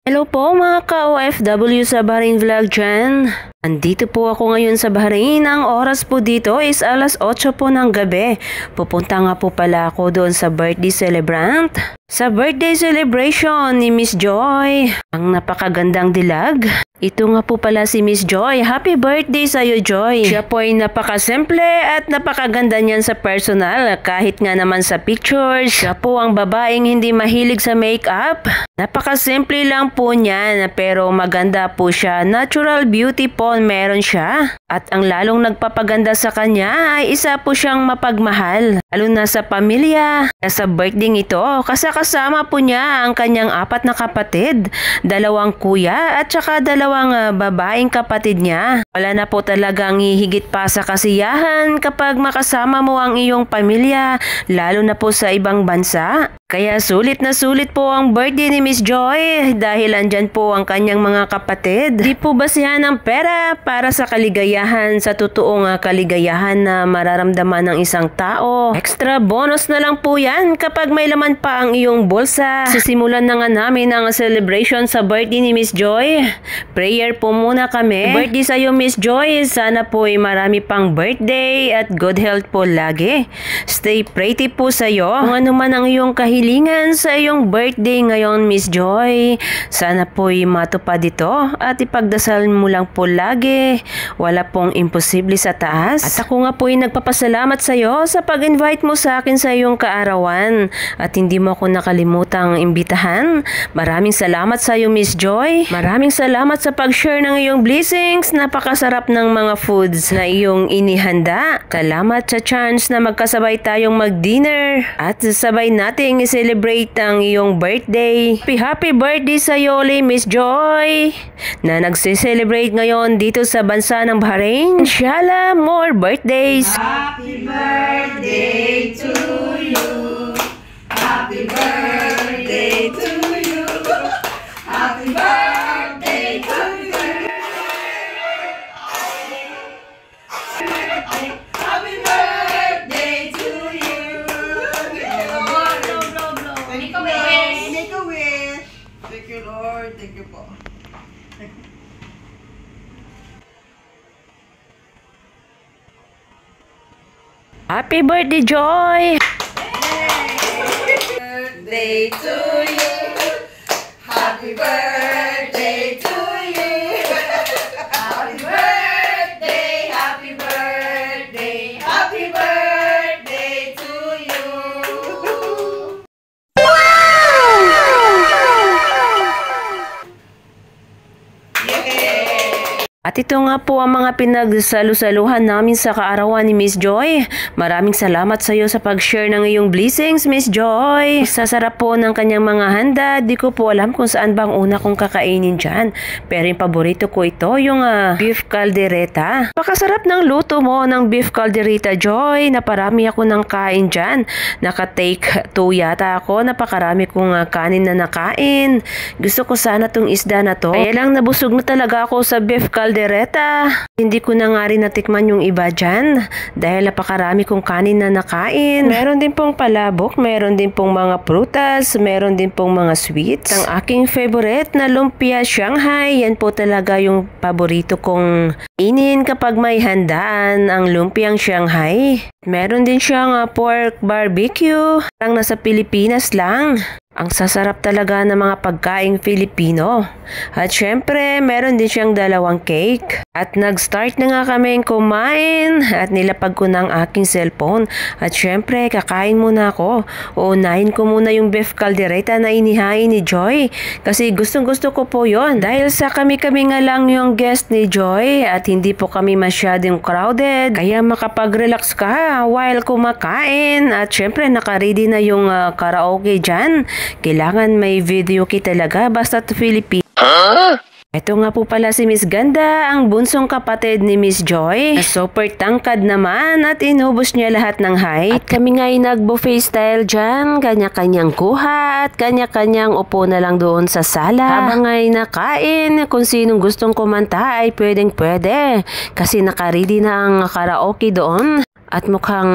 Hello po mga ka-OFW sa Bahrain Vlog dyan. Andito po ako ngayon sa Bahrain. Ang oras po dito is alas 8 po ng gabi. Pupunta nga po pala ako doon sa birthday celebrant. Sa birthday celebration ni Miss Joy. Ang napakagandang dilag. Ito nga po pala si Miss Joy. Happy birthday sa'yo, Joy. Siya po ay napakasimple at napakaganda niyan sa personal. Kahit nga naman sa pictures. Siya po ang babaeng hindi mahilig sa makeup. Napakasimple lang po niyan pero maganda po siya. Natural beauty po meron siya. At ang lalong nagpapaganda sa kanya ay isa po siyang mapagmahal. Lalo na sa pamilya. Sa birthday ito, kasama po niya ang kanyang 4 na kapatid. 2 kuya at saka 2 babaeng kapatid niya. Wala na po talagang hihigit pa sa kasiyahan kapag makasama mo ang iyong pamilya, lalo na po sa ibang bansa. Kaya sulit na sulit po ang birthday ni Miss Joy dahil andyan po ang kanyang mga kapatid. Di po basihan ng pera para sa kaligayahan, sa totoong kaligayahan na mararamdaman ng isang tao. Extra bonus na lang po yan kapag may laman pa ang iyong bulsa. Sisimulan na nga namin ang celebration sa birthday ni Miss Joy. Prayer po muna kami. Birthday sa'yo Miss Joy, sana po ay marami pang birthday at good health po lagi. Stay pretty po sa'yo. Kung ano man ang iyong kahilingan sa iyong birthday ngayon Miss Joy, sana po ay matupad ito at ipagdasal mo lang po lagi. Wala pong imposible sa taas. At ako nga po ay nagpapasalamat sa'yo sa pag-invite mo sa akin sa iyong kaarawan at hindi mo ako nakalimutang imbitahan. Maraming salamat sa iyo Miss Joy. Maraming salamat sa pag-share ng iyong blessings. Napakasarap ng mga foods na iyong inihanda. Salamat sa chance na magkasabay tayong mag-dinner at sabay nating i-celebrate ang iyong birthday. Happy birthday sa iyo Miss Joy na nagse-celebrate ngayon dito sa bansa ng Bahrain. Inshallah, more birthdays. Happy birthday to you. Happy birthday to you. Happy birthday to you. Happy birthday to you. Make a wish. Make a wish. Thank you, Lord. Thank you po. Happy birthday, Joy! Birthday to you. Happy birthday to you. Happy birthday, happy birthday, happy birthday to you. At ito nga po ang mga pinagsalusaluhan namin sa kaarawan ni Miss Joy. Maraming salamat sa iyo sa pag-share ng iyong blessings, Miss Joy. Sasarap po ng kanyang mga handa. Di ko po alam kung saan bang una kong kakainin dyan. Pero yung paborito ko ito, yung beef caldereta. Pakasarap ng luto mo ng beef caldereta, Joy. Naparami ako ng kain dyan. Naka-take 2 yata ako. Napakarami kong kanin na nakain. Gusto ko sana tong isda na to. Kaya lang nabusog na talaga ako sa beef caldereta. Hindi ko na nga rin natikman yung iba dyan dahil napakarami kong kanin na nakain. Meron din pong palabok, meron din pong mga prutas, meron din pong mga sweets. Ang aking favorite na lumpia Shanghai, yan po talaga yung paborito kong inin kapag may handaan, ang lumpiang Shanghai. Meron din siyang pork barbecue, parang nasa Pilipinas lang. Ang sasarap talaga ng mga pagkaing Filipino. At syempre, meron din siyang 2 cake. At nag-start na nga kami kumain at nilapag ko ng aking cellphone. At syempre, kakain muna ako. Uunahin ko muna yung beef caldereta na inihain ni Joy. Kasi gustong-gusto ko po yon. Dahil sa kami-kami nga lang yung guest ni Joy at hindi po kami masyadong crowded. Kaya makapag-relax ka while kumakain. At syempre, nakaready na yung karaoke dyan. Kailangan may video kit talaga basta to Philippines. Ito nga po pala si Miss Ganda, ang bunsong kapatid ni Miss Joy. Super tangkad naman at inubos niya lahat ng height. At kami nga ay nag-buffet style dyan. Kanya-kanyang kuha at kanya-kanyang upo na lang doon sa sala. Habang ay nakain, kung sinong gustong kumanta ay pwedeng-pwede. Kasi nakaready na ang karaoke doon. At mukhang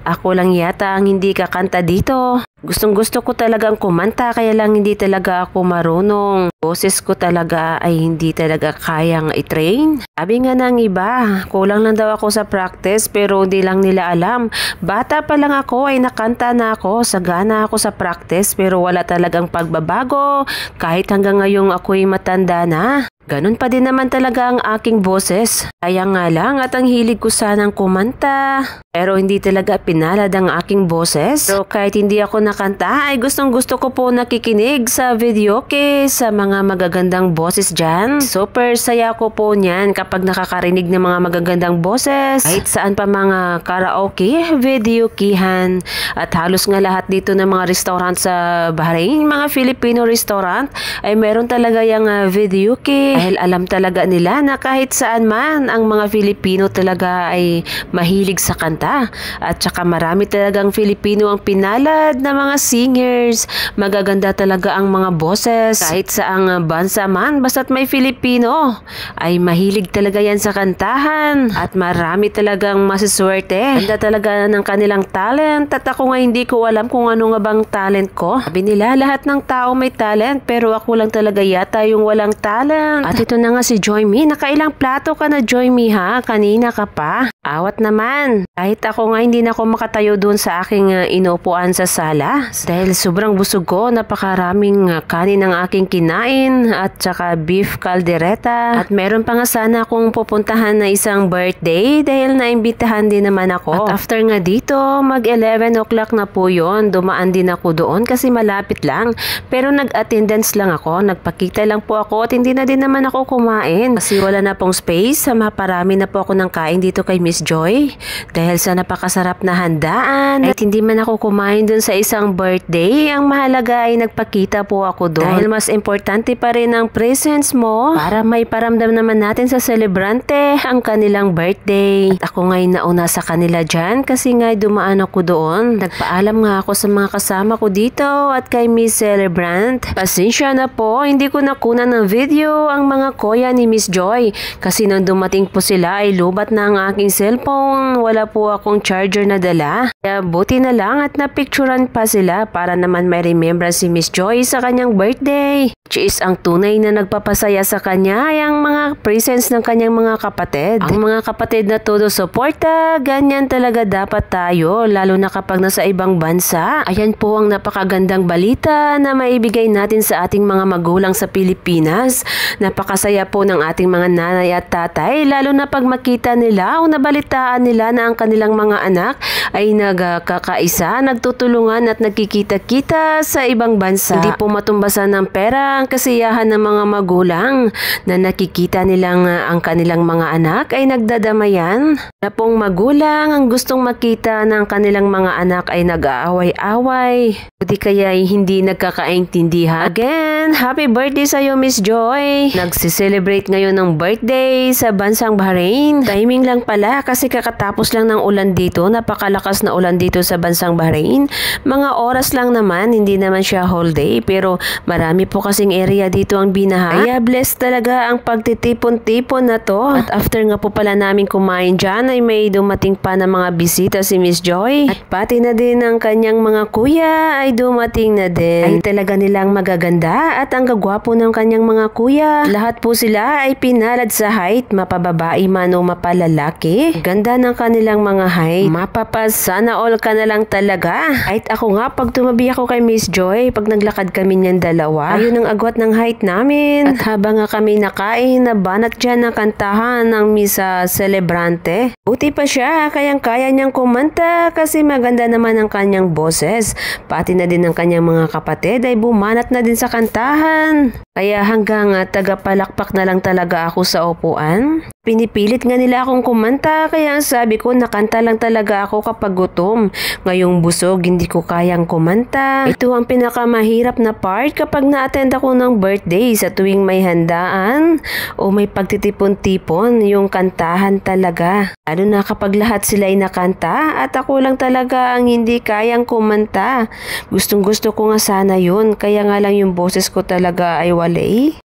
ako lang yata ang hindi kakanta dito. Gustong-gusto ko talagang kumanta kaya lang hindi talaga ako marunong. Boses ko talaga ay hindi talaga kayang i-train. Sabi nga ng iba, kulang lang daw ako sa practice pero hindi lang nila alam. Bata pa lang ako ay nakanta na ako, sagana ako sa practice pero wala talagang pagbabago kahit hanggang ngayong ako'y matanda na. Ganun pa din naman talaga ang aking boses. Kaya nga lang at ang hilig ko sanang kumanta. Pero hindi talaga pinalad ang aking boses. Pero kahit hindi ako nakanta ay gustong gusto ko po nakikinig sa videoke sa mga magagandang boses dyan. Super saya ko po niyan kapag nakakarinig ng mga magagandang boses. Kahit saan pa mga karaoke, videokihan. At halos nga lahat dito ng mga restaurant sa Bahrain, mga Filipino restaurant ay meron talaga yung videoke. Dahil alam talaga nila na kahit saan man ang mga Filipino talaga ay mahilig sa kanta. At saka marami talagang Filipino ang pinalad na mga singers. Magaganda talaga ang mga boses. Kahit saang bansa man, basta't may Filipino, ay mahilig talaga yan sa kantahan. At marami talagang masiswerte. Ganda talaga ng kanilang talent. At ako nga hindi ko alam kung ano nga bang talent ko. Sabi nila lahat ng tao may talent pero ako lang talaga yata yung walang talent. At ito na nga si Joymi. Nakailang plato ka na, Joymi, ha? Kanina ka pa. Awat naman. Kahit ako nga hindi na ako makatayo doon sa aking inuupuan sa sala. Dahil sobrang busog ko. Napakaraming kanin ang aking kinain. At saka beef caldereta. At meron pa nga sana akong pupuntahan na isang birthday. Dahil naimbitahan din naman ako. At after nga dito, mag 11 o'clock na po yun. Dumaan din ako doon kasi malapit lang. Pero nag-attendance lang ako. Nagpakita lang po ako at hindi na din naman ako kumain kasi wala na pong space. Maparami na po ako ng kain dito kay Miss Joy dahil sa napakasarap na handaan. At hindi man ako kumain dun sa isang birthday, ang mahalaga ay nagpakita po ako doon dahil mas importante pa rin ang presence mo para may paramdam naman natin sa celebrante ang kanilang birthday. At ako ngay nauna sa kanila dyan kasi ngay dumaan ako doon. Nagpaalam nga ako sa mga kasama ko dito at kay Miss Celebrant. Pasensya na po, hindi ko nakunan ng video ang mga kuya ni Miss Joy kasi nung dumating po sila ay lubat na ang aking cellphone. Wala po akong charger na dala. Kaya buti na lang at napicturan pa sila para naman may remembrance si Miss Joy sa kanyang birthday. Which is ang tunay na nagpapasaya sa kanya ay ang mga presence ng kanyang mga kapatid. Ang mga kapatid na todo suporta, ganyan talaga dapat tayo lalo na kapag nasa ibang bansa. Ayan po ang napakagandang balita na maibigay natin sa ating mga magulang sa Pilipinas. Napakasaya po ng ating mga nanay at tatay lalo na pag makita nila o nabalitaan nila na ang kanilang mga anak ay nagkakaisa, nagtutulungan at nagkikita-kita sa ibang bansa. Hindi po matumbasan ng pera ang kasiyahan ng mga magulang na nakikita nilang ang kanilang mga anak ay nagdadamayan. Na pong magulang ang gustong makita ng kanilang mga anak ay nag-aaway-away. Buti kaya ay hindi nagkakaintindihan. Again, happy birthday sa iyo, Miss Joy. Nagsiselebrate ngayon ng birthday sa bansang Bahrain. Timing lang pala kasi kakatapos lang ng ulan dito. Napakalakas na ulan dito sa bansang Bahrain. Mga oras lang naman, hindi naman siya whole day. Pero marami po kasing area dito ang binaha. Kaya blessed talaga ang pagtitipon-tipon na to. At after nga po pala namin kumain dyan ay may dumating pa na mga bisita si Miss Joy. At pati na din ang kanyang mga kuya ay dumating na din. Ay talaga nilang magaganda at ang gagwapo ng kanyang mga kuya. Lahat po sila ay pinalad sa height, mapababae man o mapalalaki. Ganda ng kanilang mga height. Mapapas, sana all ka na lang talaga. Kahit ako nga, pag tumabi ako kay Miss Joy, pag naglakad kami niyan dalawa, ayun ang agwat ng height namin. At habang nga kami nakain, nabanat dyan ang kantahan ng Miss Celebrante. Buti pa siya, kayang-kaya niyang kumanta kasi maganda naman ang kanyang boses. Pati na din ang kanyang mga kapatid ay bumanat na din sa kantahan. Kaya hanggang tagapalakpak na lang talaga ako sa upuan. Pinipilit nga nila akong kumanta kaya ang sabi ko nakanta lang talaga ako kapag gutom. Ngayong busog hindi ko kayang kumanta. Ito ang pinakamahirap na part kapag na-attend ako ng birthday sa tuwing may handaan o may pagtitipon-tipon yung kantahan talaga. Lalo na kapag lahat sila ay nakanta at ako lang talaga ang hindi kayang kumanta. Gustong-gusto ko nga sana yun kaya nga lang yung boses ko talaga ay wala.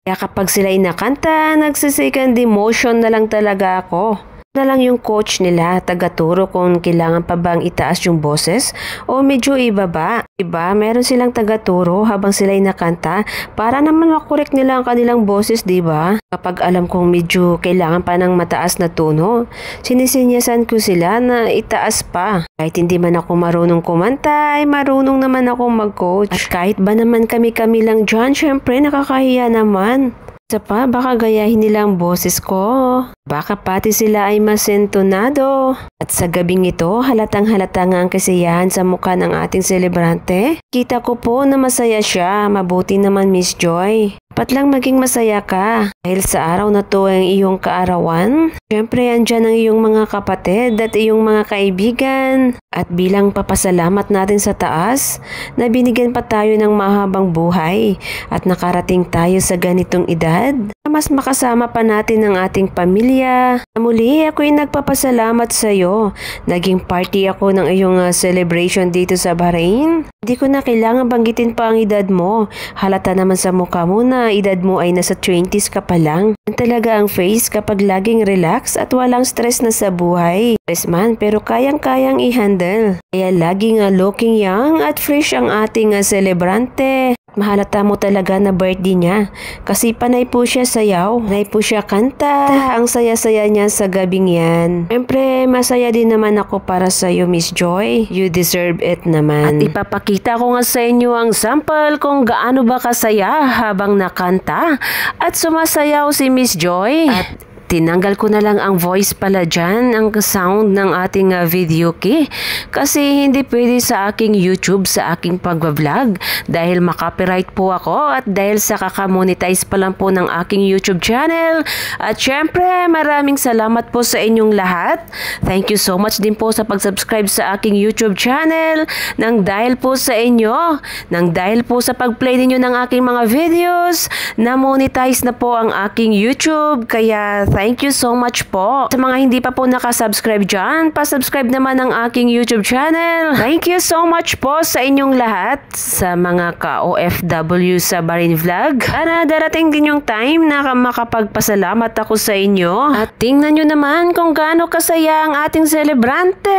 Kaya kapag sila ay nakanta, nagsisecond emotion na lang talaga ako. na lang yung coach nila, tagaturo kung kailangan pa bang itaas yung boses o medyo ibaba. Diba? Meron silang tagaturo habang sila'y nakanta para naman makorek nila ang kanilang boses, diba? Kapag alam kong medyo kailangan pa ng mataas na tono, sinisinyasan ko sila na itaas pa. Kahit hindi man ako marunong kumanta, ay marunong naman ako mag-coach. At kahit ba naman kami-kami lang dyan, syempre nakakahiya naman. Isa pa, baka gayahin nila ang boses ko. Baka pati sila ay masentonado. At sa gabing ito, halatang-halata nga ang kasiyahan sa mukha ng ating selebrante. Kita ko po na masaya siya. Mabuti naman, Miss Joy. Dapat lang maging masaya ka. Dahil sa araw na to ang iyong kaarawan, syempre andyan ang iyong mga kapatid at iyong mga kaibigan. At bilang papasalamat natin sa taas, na binigyan pa tayo ng mahabang buhay at nakarating tayo sa ganitong edad, mas makasama pa natin ang ating pamilya. Muli ako'y nagpapasalamat sa iyo. Naging party ako ng iyong celebration dito sa Bahrain. Hindi ko na kailangan banggitin pa ang edad mo. Halata naman sa mukha mo na edad mo ay nasa 20s ka pa lang. Yan talaga ang face kapag laging relax at walang stress na sa buhay. Stress man pero kayang-kayang i-handle. Kaya laging looking young at fresh ang ating celebrante. Mahalata mo talaga na birthday niya. Kasi panay po siya sayaw. Panay po siya kanta. Ang saya-saya niya sa gabing yan. Siyempre, masaya din naman ako para sa iyo, Miss Joy. You deserve it naman. At ipapakita ko nga sa inyo ang sample kung gaano ba kasaya habang nakanta. At sumasayaw si Miss Joy. At tinanggal ko na lang ang voice pala dyan, ang sound ng ating video key. Kasi hindi pwede sa aking YouTube, sa aking pag-vlog. Dahil makopyright po ako at dahil sa kakamonetize pa lang po ng aking YouTube channel. At syempre, maraming salamat po sa inyong lahat. Thank you so much din po sa pag-subscribe sa aking YouTube channel. Nang dahil po sa inyo, nang dahil po sa pag-play ninyo ng aking mga videos, na-monetize na po ang aking YouTube. Kaya thank you so much po. Sa mga hindi pa po nakasubscribe dyan, pa-subscribe naman ang aking YouTube channel. Thank you so much po sa inyong lahat, sa mga ka-OFW sa Bahrain Vlog. Sana darating din yung time na makapagpasalamat ako sa inyo. At tingnan nyo naman kung gaano kasaya ang ating celebrante.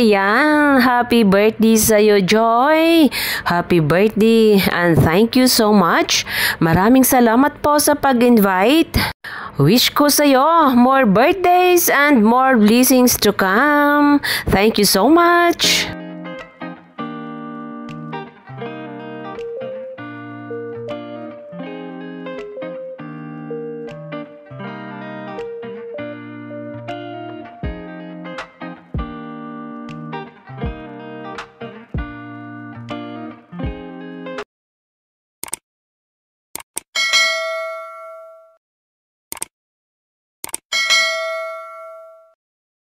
Yan, happy birthday sa'yo, Joy. Happy birthday and thank you so much. Maraming salamat po sa pag-invite. Wish ko sa'yo more birthdays and more blessings to come. Thank you so much.